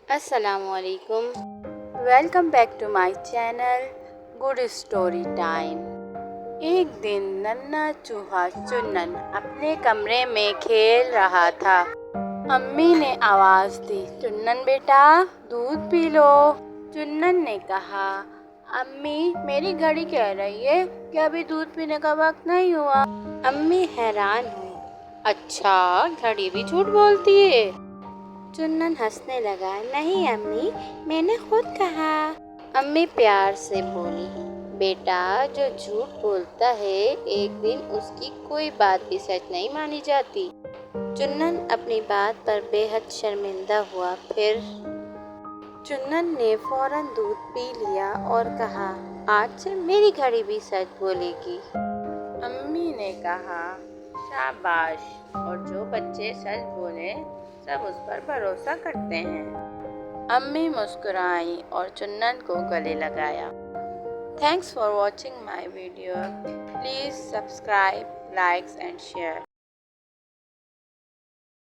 السلام علیکم، welcome back to my channel good story time. ایک دن ننھا چوہا چنن اپنے کمرے میں کھیل رہا تھا۔ امی نے آواز دی، چنن بیٹا دودھ پی لو۔ چنن نے کہا، امی میری گھڑی کہہ رہی ہے کہ ابھی دودھ پینے کا وقت نہیں ہوا۔ امی حیران ہوئی، اچھا گھڑی بھی جھوٹ بولتی ہے؟ چنن ہنسنے لگا، نہیں امی، میں نے خود کہا۔ امی پیار سے بولی، بیٹا جو جھوٹ بولتا ہے ایک دن اس کی کوئی بات بھی سچ نہیں مانی جاتی۔ چنن اپنی بات پر بے حد شرمندہ ہوا، پھر چنن نے فوراً دودھ پی لیا اور کہا، آج سے میری گھڑی بھی سچ بولے گی۔ امی نے کہا، شاباش، اور جو بچے سچ بولیں سب اس پر بھروسہ کرتے ہیں۔ امی مسکرائیں اور چنن کو گلے لگایا۔ Thanks for watching my video, please subscribe, like and share.